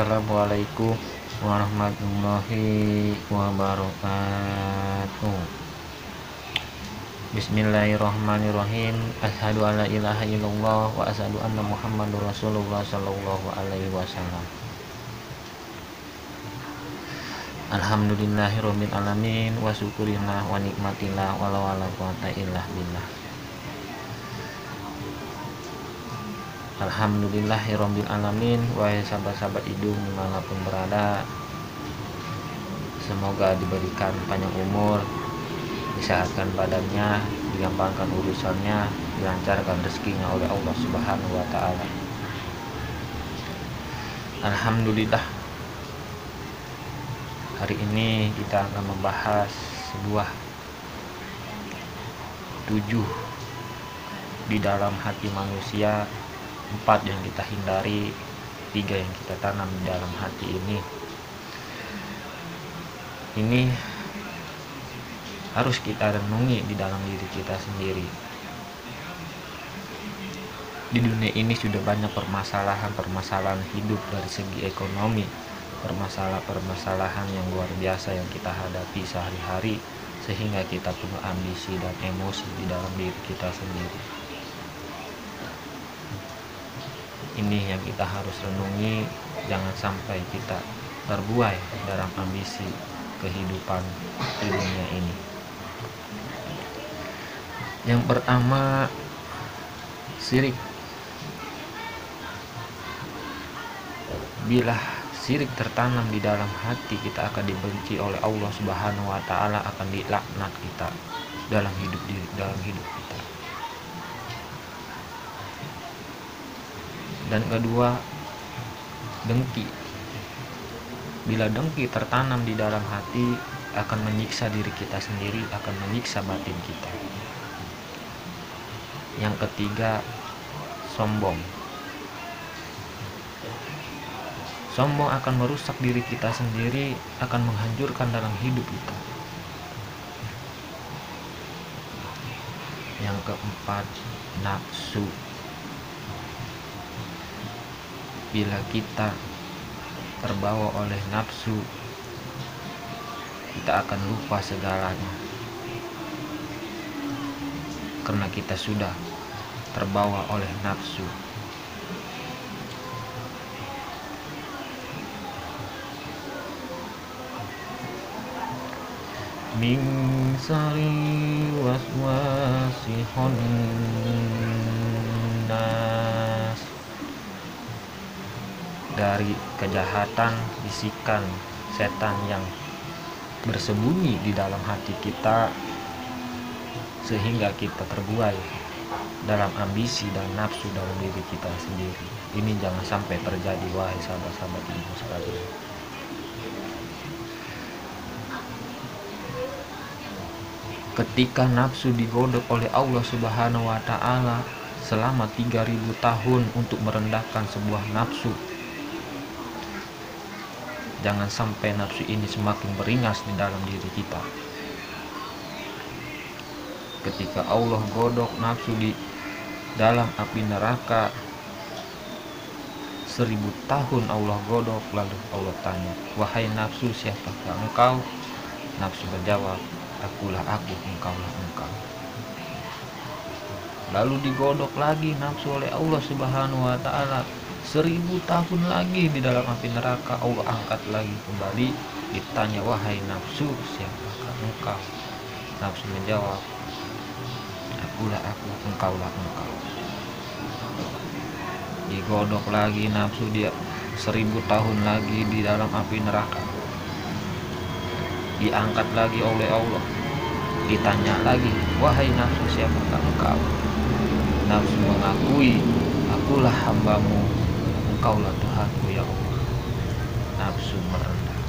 Assalamualaikum warahmatullahi wabarakatuh. Bismillahirrahmanirrahim. Asyhadu alla ilaha illallah wa asyhadu anna Muhammadur Rasulullah sallallahu alaihi wasallam. Alhamdulillahirabbil alamin wa syukurillah wa nikmatillah wa la quwwata illa billah. Alhamdulillahirabbil alamin. Wahai sahabat-sahabat hidung dimanapun berada, semoga diberikan panjang umur, disehatkan badannya, digampangkan urusannya, dilancarkan rezekinya oleh Allah Subhanahu wa taala. Alhamdulillah. Hari ini kita akan membahas sebuah 7 di dalam hati manusia, 4 yang kita hindari, 3 yang kita tanam di dalam hati ini. Ini harus kita renungi di dalam diri kita sendiri. Di dunia ini sudah banyak permasalahan hidup dari segi ekonomi, permasalahan yang luar biasa yang kita hadapi sehari-hari, sehingga kita penuh ambisi dan emosi di dalam diri kita sendiri. Ini yang kita harus renungi, jangan sampai kita terbuai dalam ambisi kehidupan di dunia ini. Yang pertama, syirik. Bila syirik tertanam di dalam hati, kita akan dibenci oleh Allah Subhanahu wa taala, akan dilaknat kita dalam hidup kita. Dan kedua, dengki. Bila dengki tertanam di dalam hati, akan menyiksa diri kita sendiri, akan menyiksa batin kita. Yang ketiga, sombong. Sombong akan merusak diri kita sendiri, akan menghancurkan dalam hidup kita. Yang keempat, nafsu. Bila kita terbawa oleh nafsu, kita akan lupa segalanya, karena kita sudah terbawa oleh nafsu. Min syarri waswasil khannas. Dari kejahatan bisikan setan yang bersembunyi di dalam hati kita, sehingga kita terbuai dalam ambisi dan nafsu dalam diri kita sendiri. Ini jangan sampai terjadi, wahai sahabat-sahabat ibu sekalian. Ketika nafsu digodok oleh Allah Subhanahu wa taala selama 3000 tahun untuk merendahkan sebuah nafsu, jangan sampai nafsu ini semakin beringas di dalam diri kita. Ketika Allah godok nafsu di dalam api neraka, 1000 tahun Allah godok, lalu Allah tanya, wahai nafsu, siapakah engkau? Nafsu berjawab, akulah aku, engkaulah engkau. Lalu digodok lagi nafsu oleh Allah Subhanahu wa taala 1000 tahun lagi di dalam api neraka. Allah angkat lagi kembali, ditanya, wahai nafsu, siapakah engkau? Nafsu menjawab, akulah aku, engkaulah engkau. Digodok lagi nafsu dia 1000 tahun lagi di dalam api neraka. Diangkat lagi oleh Allah, ditanya lagi, wahai nafsu, siapakah engkau? Nafsu mengakui, akulah hambamu, engkaulah Tuhanku ya Allah. Nafsu merendah.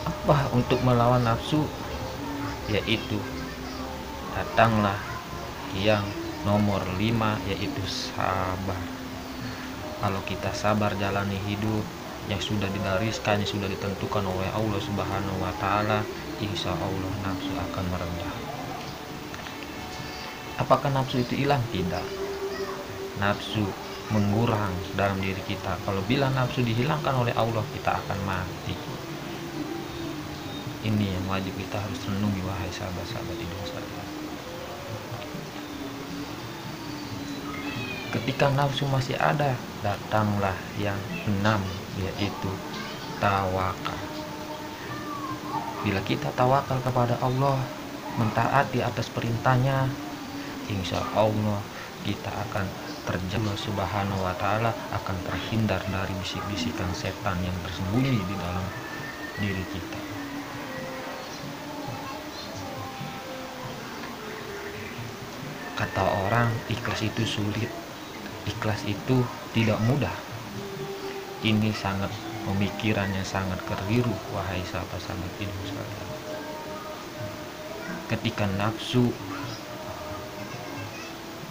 Apa untuk melawan nafsu? Yaitu datanglah yang nomor 5, yaitu sabar. Kalau kita sabar jalani hidup yang sudah digariskan, yang sudah ditentukan oleh Allah Subhanahu wa taala, insya Allah nafsu akan merendah. Apakah nafsu itu hilang? Tidak. Nafsu mengurang dalam diri kita. Kalau bila nafsu dihilangkan oleh Allah, kita akan mati. Ini yang wajib kita harus renungi, wahai sahabat-sahabat hidung sekalian. Ketika nafsu masih ada, datanglah yang 6, yaitu tawakal. Bila kita tawakal kepada Allah, mentaati atas perintahnya, insya Allah kita akan terjaga. Subhanahu wa ta'ala akan terhindar dari bisik-bisikan setan yang tersembunyi di dalam diri kita. Kata orang, ikhlas itu sulit, ikhlas itu tidak mudah. Ini sangat pemikirannya sangat keliru, wahai sahabat-sahabat ilmu sekalian. Ketika nafsu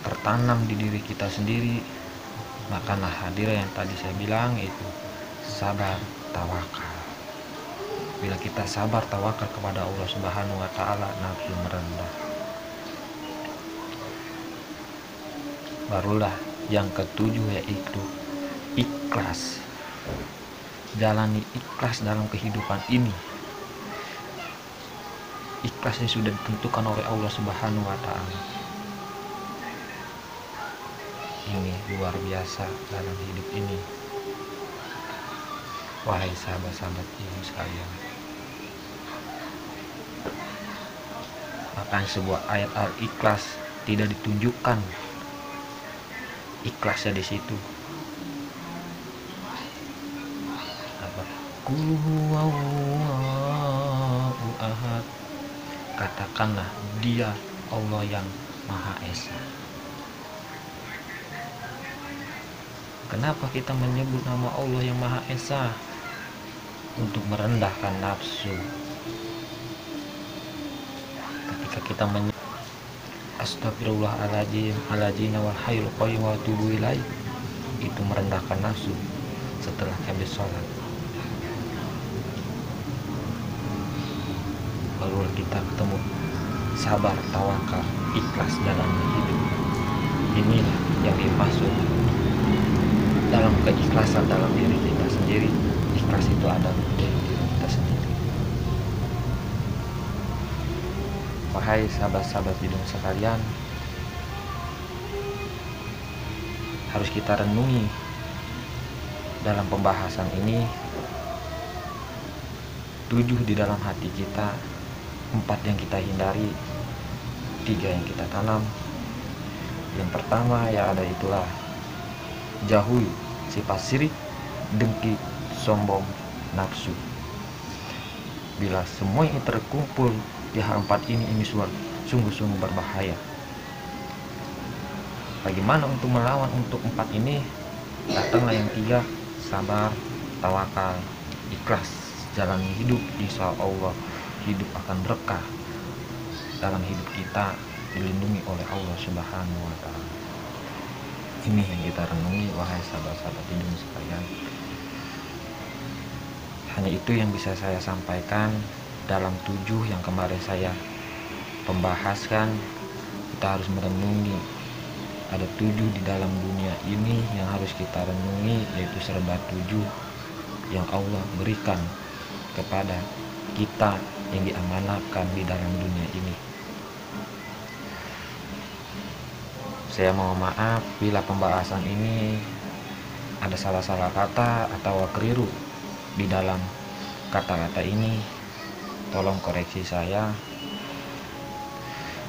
tertanam di diri kita sendiri, makalah hadir yang tadi saya bilang, itu sabar tawakal. Bila kita sabar tawakal kepada Allah Subhanahu wa ta'ala, nafsu merendah. Barulah yang ketujuh, yaitu ikhlas. Jalani ikhlas dalam kehidupan ini. Ikhlasnya sudah ditentukan oleh Allah Subhanahu wa ta'ala. Ini luar biasa dalam hidup ini, wahai sahabat-sahabat ibu sekalian. Maka sebuah ayat al-ikhlas tidak ditunjukkan ikhlasnya di situ. Apa? Qul huwallahu ahad. Katakanlah, Dia Allah yang Maha Esa. Kenapa kita menyebut nama Allah yang Maha Esa? Untuk merendahkan nafsu. Ketika kita menyebut Astagfirullahaladzim wal hayyul qayyum wa atubu ilaih, itu merendahkan nafsu setelah habis sholat. Baru kita ketemu sabar, tawakal, ikhlas dalam hidup. Inilah yang dimaksud dalam keikhlasan dalam diri kita sendiri. Ikhlas itu ada di diri kita sendiri. Wahai sahabat-sahabat bidung sekalian, harus kita renungi dalam pembahasan ini. 7 di dalam hati kita, 4 yang kita hindari, 3 yang kita tanam. Yang pertama ya ada itulah jauhi sifat syirik, dengki, sombong, nafsu. Bila semua ini terkumpul di hal 4 ini sungguh-sungguh berbahaya. Bagaimana untuk melawan untuk 4 ini? Datanglah yang 3, sabar, tawakal, ikhlas. Jalani hidup, insya Allah hidup akan berkah. Dalam hidup kita dilindungi oleh Allah Subhanahu wa ta'ala. Ini yang kita renungi, wahai sahabat-sahabat hidup sekalian. Hanya itu yang bisa saya sampaikan dalam 7 yang kemarin saya pembahaskan. Kita harus merenungi, ada 7 di dalam dunia ini yang harus kita renungi, yaitu serba 7 yang Allah berikan kepada kita yang diamanahkan di dalam dunia ini. Saya mohon maaf bila pembahasan ini ada salah-salah kata atau keliru di dalam kata-kata ini. Tolong koreksi saya.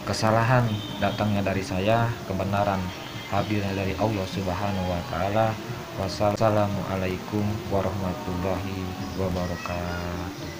Kesalahan datangnya dari saya, kebenaran hadirnya dari Allah Subhanahu wa ta'ala. Wassalamualaikum warahmatullahi wabarakatuh.